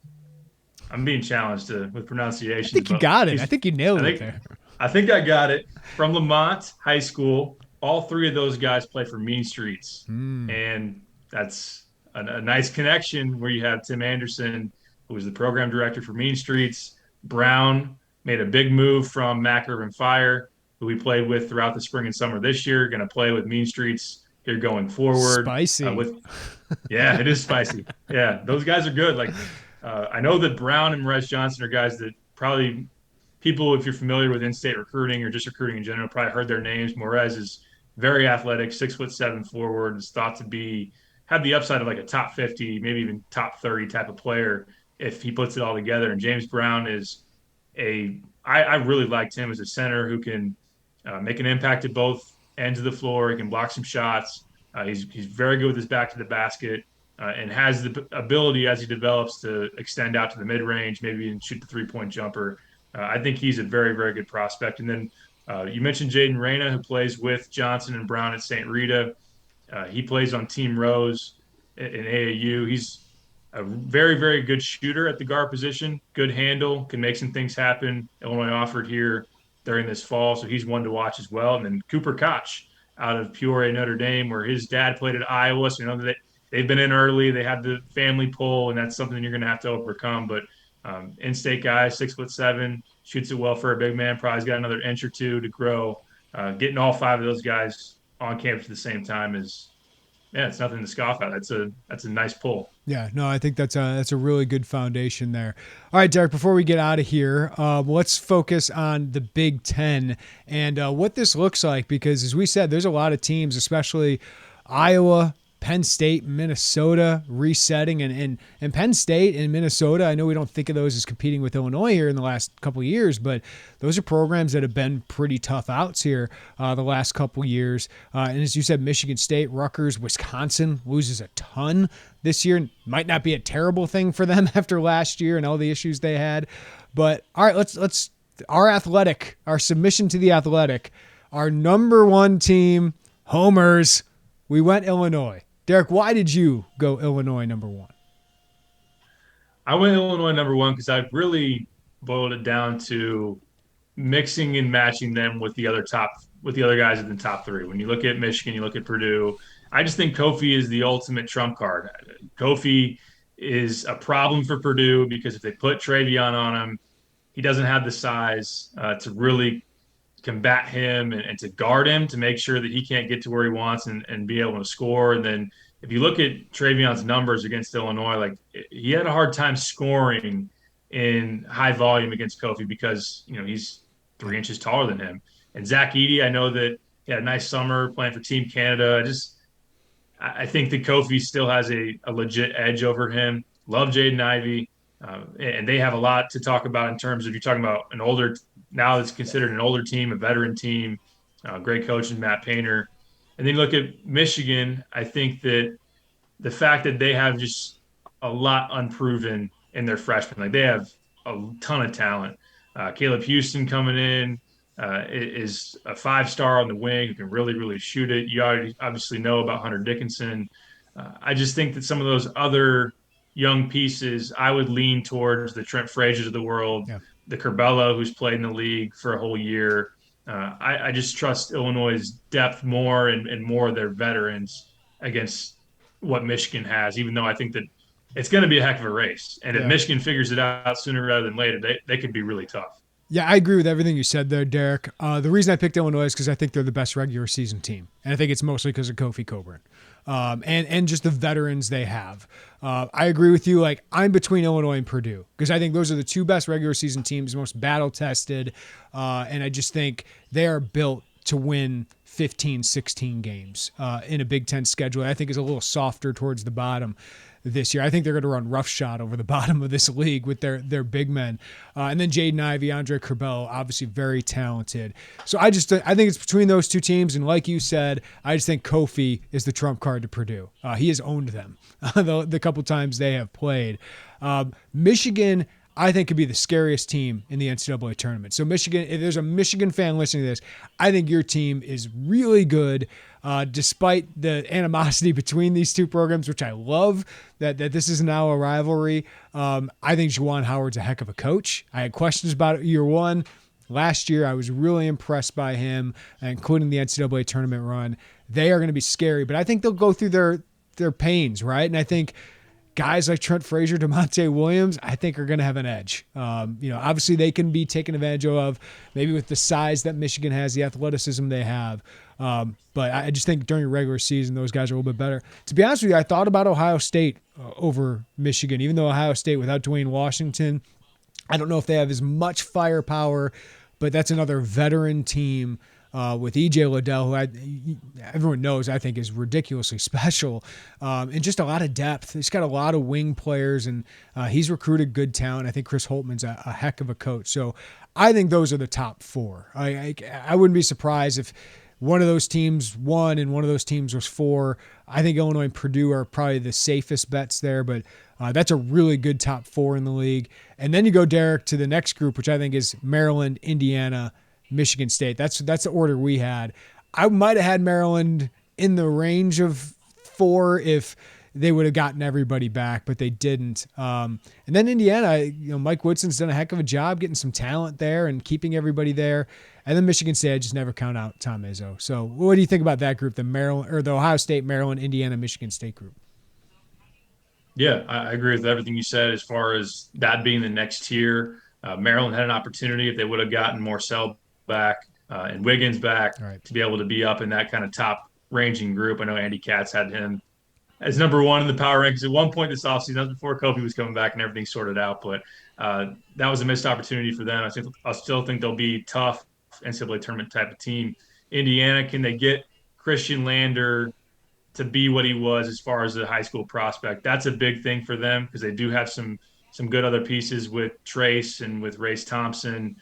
I'm being challenged with pronunciation. I think you got it. I think you nailed it there. I think I got it. From Lamont High School, all 3 of those guys play for Mean Streets. And that's a nice connection where you have Tim Anderson, who was the program director for Mean Streets. Brown made a big move from Mac Urban Fire, who we played with throughout the spring and summer this year, going to play with Mean Streets here going forward. Spicy. Yeah, it is spicy. Yeah, those guys are good. Like, I know that Brown and Merez Johnson are guys that probably people, if you're familiar with in-state recruiting or just recruiting in general, probably heard their names. Merez is very athletic, 6'7" forward, is thought to have the upside of like a top 50, maybe even top 30 type of player if he puts it all together. And James Brown is I really liked him as a center who can make an impact at both ends of the floor. He can block some shots. He's very good with his back to the basket and has the ability as he develops to extend out to the mid-range, maybe even shoot the three-point jumper. I think he's a very, very good prospect. And then you mentioned Jaden Reyna, who plays with Johnson and Brown at St. Rita. He plays on Team Rose in AAU. He's a very, very good shooter at the guard position, good handle, can make some things happen. Illinois offered here during this fall, so he's one to watch as well. And then Cooper Koch out of Peoria, Notre Dame, where his dad played at Iowa. So, they've been in early. They had the family pull, and that's something you're going to have to overcome. But in-state guy, 6'7", shoots it well for a big man. Probably got another inch or two to grow. Getting all 5 of those guys on campus at the same time it's nothing to scoff at. That's a nice pull. Yeah, no, I think that's a really good foundation there. All right, Derek, before we get out of here, let's focus on the Big Ten and what this looks like, because as we said, there's a lot of teams, especially Iowa, Penn State, Minnesota resetting, and Penn State and Minnesota, I know we don't think of those as competing with Illinois here in the last couple of years, but those are programs that have been pretty tough outs here the last couple of years. And as you said, Michigan State, Rutgers, Wisconsin loses a ton this year. Might not be a terrible thing for them after last year and all the issues they had. But all right, let's our submission to the Athletic, our number 1 team, homers, we went Illinois. Derek, why did you go Illinois number 1? I went Illinois number 1 because I really boiled it down to mixing and matching them with the other guys in the top 3. When you look at Michigan, you look at Purdue. I just think Kofi is the ultimate trump card. Kofi is a problem for Purdue because if they put Travion on him, he doesn't have the size to really combat him and to guard him to make sure that he can't get to where he wants and be able to score. And then if you look at Travion's numbers against Illinois, like he had a hard time scoring in high volume against Kofi because, he's 3 inches taller than him. And Zach Edey, I know that he had a nice summer playing for Team Canada. I think that Kofi still has a legit edge over him. Love Jaden Ivey. And they have a lot to talk about in terms of, you're talking about an older, now it's considered an older team, a veteran team, great coach in Matt Painter. And then you look at Michigan, I think that the fact that they have just a lot unproven in their freshmen, like they have a ton of talent. Caleb Houston coming in is a 5-star on the wing who can really, really shoot it. You already obviously know about Hunter Dickinson. I just think that some of those other young pieces, I would lean towards the Trent Frazier's of the world, the Curbelo, who's played in the league for a whole year. I just trust Illinois' depth more and more of their veterans against what Michigan has, even though I think that it's going to be a heck of a race. And if Michigan figures it out sooner rather than later, they could be really tough. Yeah, I agree with everything you said there, Derek. The reason I picked Illinois is because I think they're the best regular season team. And I think it's mostly because of Kofi Cockburn and just the veterans they have. I agree with you. Like, I'm between Illinois and Purdue because I think those are the two best regular season teams, most battle-tested. And I just think they are built to win 15, 16 games in a Big Ten schedule. I think is a little softer towards the bottom this year. I think they're going to run roughshod over the bottom of this league with their big men. And then Jaden Ivey, Andre Curbelo, obviously very talented. So I think it's between those two teams. And like you said, I just think Kofi is the trump card to Purdue. He has owned them the couple times they have played. Michigan, I think, could be the scariest team in the NCAA tournament. So Michigan, if there's a Michigan fan listening to this, I think your team is really good, despite the animosity between these two programs, which I love that this is now a rivalry. I think Juwan Howard's a heck of a coach. I had questions about it year one. Last year, I was really impressed by him, including the NCAA tournament run. They are going to be scary, but I think they'll go through their pains, right? And I think guys like Trent Frazier, DeMonte Williams, I think are going to have an edge. Obviously they can be taken advantage of, maybe with the size that Michigan has, the athleticism they have. But I just think during a regular season, those guys are a little bit better. To be honest with you, I thought about Ohio State over Michigan, even though Ohio State without Dwayne Washington, I don't know if they have as much firepower, but that's another veteran team. With E.J. Liddell, who everyone knows I think is ridiculously special, and just a lot of depth. He's got a lot of wing players, and he's recruited good talent. I think Chris Holtman's a heck of a coach. So I think those are the top four. I wouldn't be surprised if one of those teams won and one of those teams was 4. I think Illinois and Purdue are probably the safest bets there, but that's a really good top 4 in the league. And then you go, Derek, to the next group, which I think is Maryland, Indiana, Michigan State. That's the order we had. I might have had Maryland in the range of 4 if they would have gotten everybody back, but they didn't. And then Indiana, Mike Woodson's done a heck of a job getting some talent there and keeping everybody there. And then Michigan State, I just never count out Tom Izzo. So what do you think about that group, the Ohio State, Maryland, Indiana, Michigan State group? Yeah, I agree with everything you said as far as that being the next tier. Maryland had an opportunity if they would have gotten Morcell back and Wiggins back to be able to be up in that kind of top ranging group. I know Andy Katz had him as number 1 in the power rankings at one point this offseason. That was before Kofi was coming back and everything sorted out. But that was a missed opportunity for them. I still think they'll be tough NCAA tournament type of team. Indiana, can they get Christian Lander to be what he was as far as a high school prospect? That's a big thing for them because they do have some good other pieces with Trace and with Race Thompson.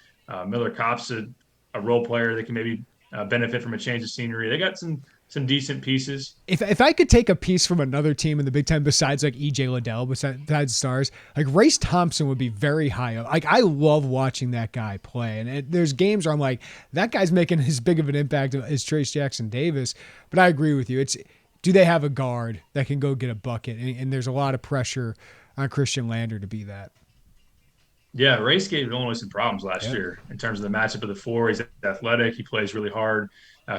Miller Kopp's a role player that can maybe benefit from a change of scenery. They got some decent pieces. If I could take a piece from another team in the Big Ten besides like E.J. Liddell, besides Stars, like Race Thompson would be very high up. Like, I love watching that guy play. And there's games where I'm like, that guy's making as big of an impact as Trace Jackson Davis. But I agree with you. Do they have a guard that can go get a bucket? And there's a lot of pressure on Christian Lander to be that. Yeah, Race gave Illinois some problems last year in terms of the matchup of the 4. He's athletic. He plays really hard,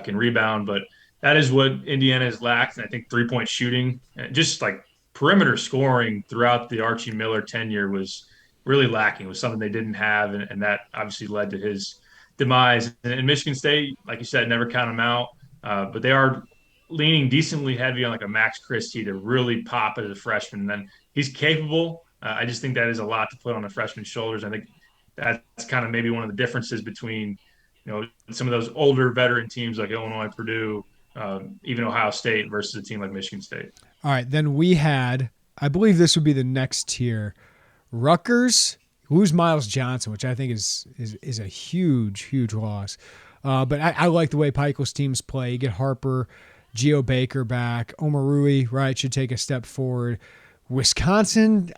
can rebound. But that is what Indiana has lacked. And I think 3-point shooting, just like perimeter scoring throughout the Archie Miller tenure was really lacking. It was something they didn't have. And that obviously led to his demise. And Michigan State, like you said, never count them out, but they are leaning decently heavy on like a Max Christie to really pop as a freshman. And then he's capable. I just think that is a lot to put on a freshman's shoulders. I think that's kind of maybe one of the differences between, some of those older veteran teams like Illinois, Purdue, even Ohio State versus a team like Michigan State. All right, then we had, I believe this would be the next tier, Rutgers lose Miles Johnson, which I think is a huge loss. But I like the way Pikel's teams play. You get Harper, Geo Baker back, Omarui, right, should take a step forward. Wisconsin,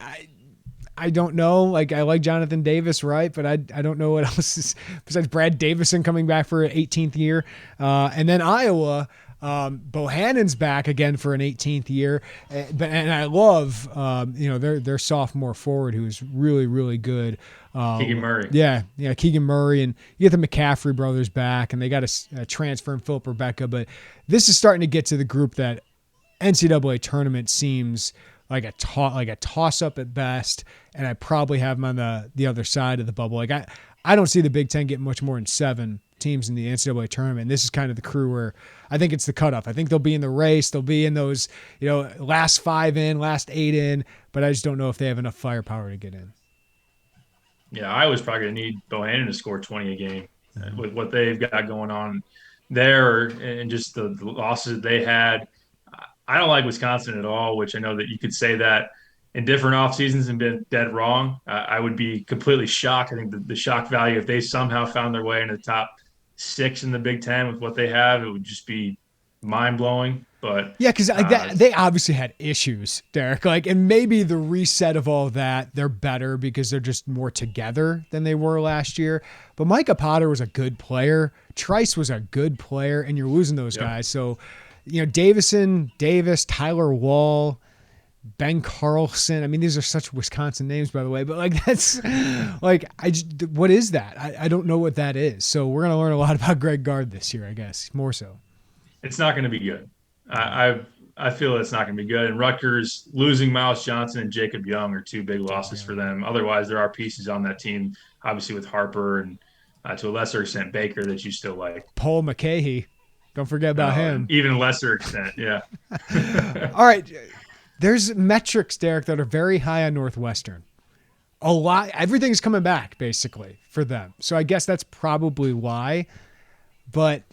I don't know. Like, I like Jonathan Davis, right? But I don't know what else is besides Brad Davison coming back for an 18th year. And then Iowa, Bohannon's back again for an 18th year. And I love, their sophomore forward who is really, really good. Keegan Murray. Yeah, Keegan Murray. And you get the McCaffrey brothers back, and they got a transfer in Philip Rebecca. But this is starting to get to the group that NCAA tournament seems like a toss-up at best, and I probably have them on the other side of the bubble. Like, I don't see the Big Ten getting much more than 7 teams in the NCAA tournament. And this is kind of the crew where I think it's the cutoff. I think they'll be in the race. They'll be in those, last 5 in, last 8 in, but I just don't know if they have enough firepower to get in. Yeah, Iowa's probably going to need Bohannon to score 20 a game with what they've got going on there and just the losses they had. I don't like Wisconsin at all, which I know that you could say that in different off seasons and been dead wrong. I would be completely shocked. I think the shock value, if they somehow found their way into the top 6 in the Big Ten with what they have, it would just be mind blowing. But yeah, because they obviously had issues, Derek. Like, and maybe the reset of all that, they're better because they're just more together than they were last year. But Micah Potter was a good player. Trice was a good player, and you're losing those guys. So, Davison, Davis, Tyler Wall, Ben Carlson. I mean, these are such Wisconsin names, by the way. But that's what is that? I don't know what that is. So we're gonna learn a lot about Greg Gard this year, I guess, more so. It's not going to be good. I feel it's not going to be good. And Rutgers losing Miles Johnson and Jacob Young are 2 big losses for them. Otherwise, there are pieces on that team, obviously with Harper and to a lesser extent Baker that you still like. Paul McCahey. Don't forget about him. Even lesser extent, yeah. All right. There's metrics, Derek, that are very high on Northwestern. A lot. Everything's coming back, basically, for them. So I guess that's probably why. But,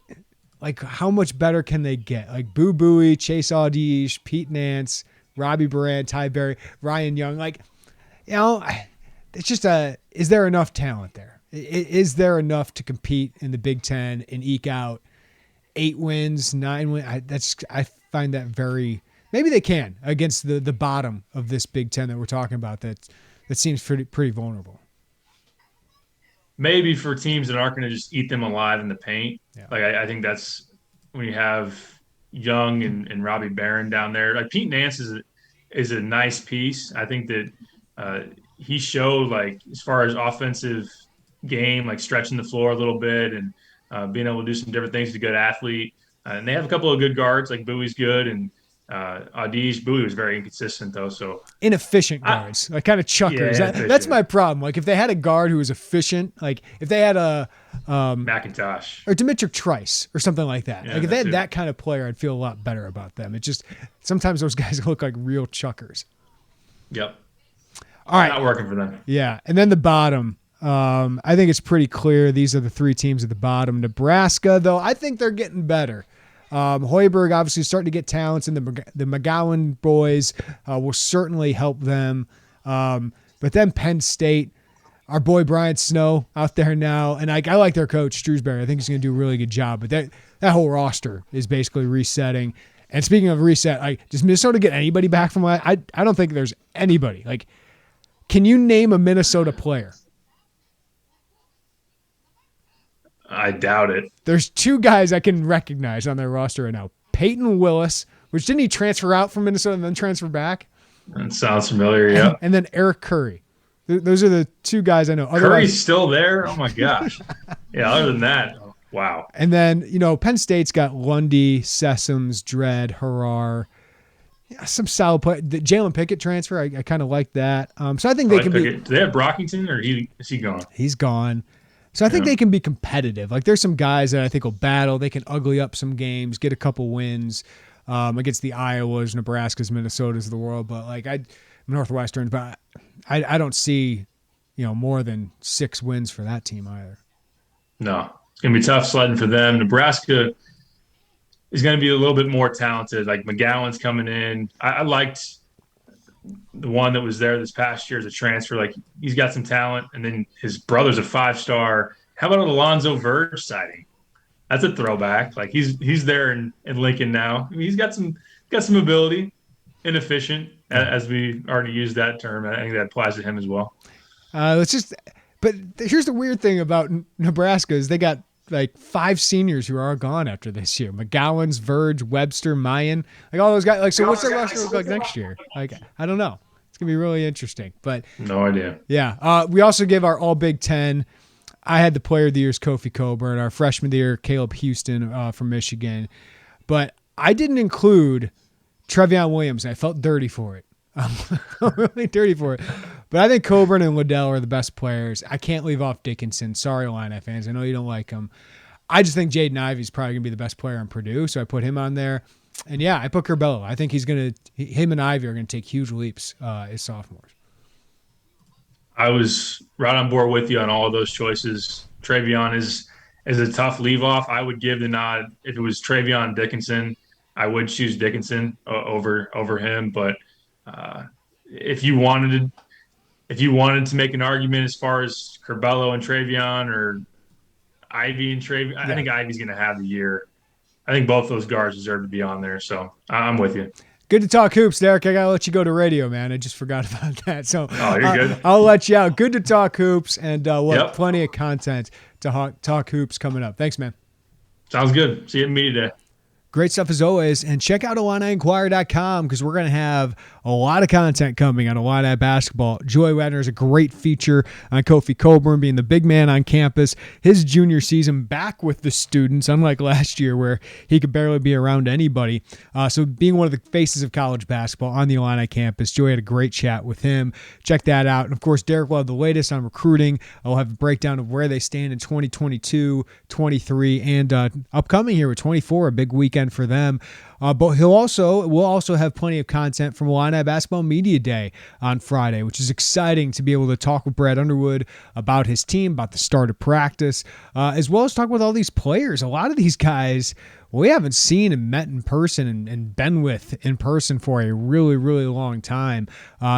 how much better can they get? Like, Boo Buie, Chase Audige, Pete Nance, Robbie Brand, Ty Berry, Ryan Young. It's just is there enough talent there? Is there enough to compete in the Big Ten and eke out 8 wins, 9 wins? I find that very. Maybe they can against the bottom of this Big Ten that we're talking about. That seems pretty vulnerable. Maybe for teams that aren't going to just eat them alive in the paint. Yeah. I think that's when you have Young and Robbie Barron down there. Like, Pete Nance is a nice piece. I think that he showed, as far as offensive game, stretching the floor a little bit and being able to do some different things. He's a good athlete. And they have a couple of good guards, like Bowie's good, and Audige. Bowie was very inconsistent, though. So inefficient guards, kind of chuckers. Yeah, that's my problem. If they had a guard who was efficient, if they had a McIntosh or Dimitric Trice or something like that. Yeah, if they had that kind of player, I'd feel a lot better about them. It just sometimes those guys look like real chuckers. Yep. All right. Not working for them. Yeah, and then the bottom. I think it's pretty clear these are the 3 teams at the bottom. Nebraska, though, I think they're getting better. Hoiberg obviously starting to get talents, and the McGowan boys will certainly help them. But then Penn State, our boy Brian Snow out there now, and I like their coach, Shrewsbury. I think he's going to do a really good job. But that whole roster is basically resetting. And speaking of reset, does Minnesota get anybody back from last? I don't think there's anybody. Can you name a Minnesota player? I doubt it. There's 2 guys I can recognize on their roster right now. Peyton Willis, which didn't he transfer out from Minnesota and then transfer back? That sounds familiar, yeah. And then Eric Curry. Those are the 2 guys I know. Curry's still there? Oh, my gosh. Yeah, other than that, wow. And then, Penn State's got Lundy, Sessoms, Dredd, Harar. Yeah, some solid play. The Jalen Pickett transfer, I kind of like that. So I think they can Pickett. Do they have Brockington, or is he gone? He's gone. So I think they can be competitive. Like there's some guys that I think will battle. They can ugly up some games, get a couple wins against the Iowas, Nebraskas, Minnesotas of the world. But like Northwestern, but I don't see, more than 6 wins for that team either. No, it's going to be tough sledding for them. Nebraska is going to be a little bit more talented. Like McGowan's coming in. I liked the one that was there this past year as a transfer. Like he's got some talent, and then his brother's a 5-star. How about an Alonzo Verge sighting? That's a throwback. Like he's there in Lincoln now. I mean, he's got some ability, inefficient, as we already used that term. I think that applies to him as well. But here's the weird thing about Nebraska is they got like 5 seniors who are all gone after this year. McGowan's, Verge, Webster, Mayan, like all those guys. Like, so what's their roster look like next year? Like, I don't know. It's gonna be really interesting. But no idea. Yeah. We also give our all Big Ten. I had the player of the year is Kofi Coburn. Our freshman of the year, Caleb Houston from Michigan. But I didn't include Trevion Williams. I felt dirty for it. Really dirty for it. But I think Coburn and Liddell are the best players. I can't leave off Dickinson. Sorry, Illini fans. I know you don't like him. I just think Jaden Ivey's probably going to be the best player in Purdue, so I put him on there. And, yeah, I put Curbelo. I think him and Ivey are going to take huge leaps as sophomores. I was right on board with you on all of those choices. Trevion is a tough leave-off. I would give the nod. If it was Trevion Dickinson, I would choose Dickinson over him. But if you wanted to make an argument as far as Curbelo and Trevion or Ivey and Trevion, I think Ivey's going to have the year. I think both those guards deserve to be on there. So I'm with you. Good to talk hoops, Derek. I got to let you go to radio, man. I just forgot about that. So you're good. I'll let you out. Good to talk hoops, and plenty of content to talk hoops coming up. Thanks, man. Sounds good. See you at me today. Great stuff as always. And check out IlliniInquirer.com because we're going to have a lot of content coming on Illini basketball. Joy Wagner is a great feature on Kofi Coburn being the big man on campus. His junior season back with the students, unlike last year where he could barely be around anybody. So being one of the faces of college basketball on the Illini campus, Joy had a great chat with him. Check that out. And of course, Derek will have the latest on recruiting. I'll have a breakdown of where they stand in 2022, 23, and upcoming here with 24, a big weekend for them. But we'll also have plenty of content from Illini Basketball Media Day on Friday, which is exciting to be able to talk with Brad Underwood about his team, about the start of practice, as well as talk with all these players. A lot of these guys we haven't seen and met in person and been with in person for a really, really long time.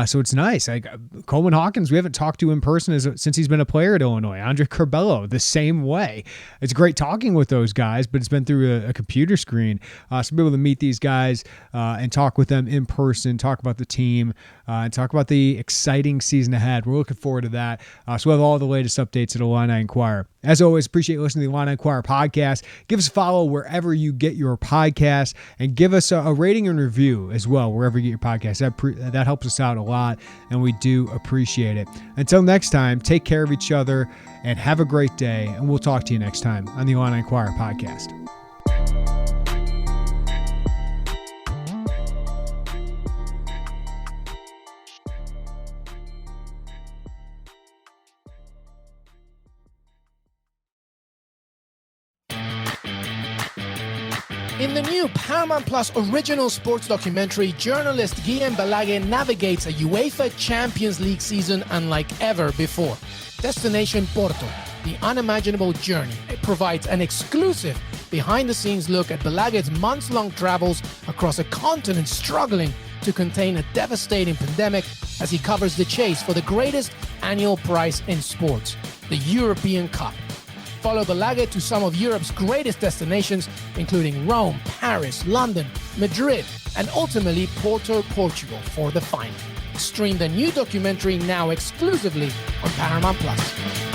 So it's nice. Like Coleman Hawkins, we haven't talked to in person since he's been a player at Illinois. Andre Curbelo, the same way. It's great talking with those guys, but it's been through a computer screen. So be able to meet these guys and talk with them in person, talk about the team, and talk about the exciting season ahead. We're looking forward to that. So we'll have all the latest updates at Illini Inquirer. As always, appreciate you listening to the Illini Inquirer podcast. Give us a follow wherever you get your podcast, and give us a rating and review as well wherever you get your podcast. That helps us out a lot, and we do appreciate it. Until next time, take care of each other and have a great day, and we'll talk to you next time on the Illini Inquirer podcast. In the new Paramount Plus original sports documentary, journalist Guillem Balage navigates a UEFA Champions League season unlike ever before. Destination Porto, the unimaginable journey. It provides an exclusive behind-the-scenes look at Balague's months-long travels across a continent struggling to contain a devastating pandemic as he covers the chase for the greatest annual prize in sports, the European Cup. Follow Balage to some of Europe's greatest destinations, including Rome, Paris, London, Madrid, and ultimately Porto, Portugal for the final. Stream the new documentary now exclusively on Paramount Plus.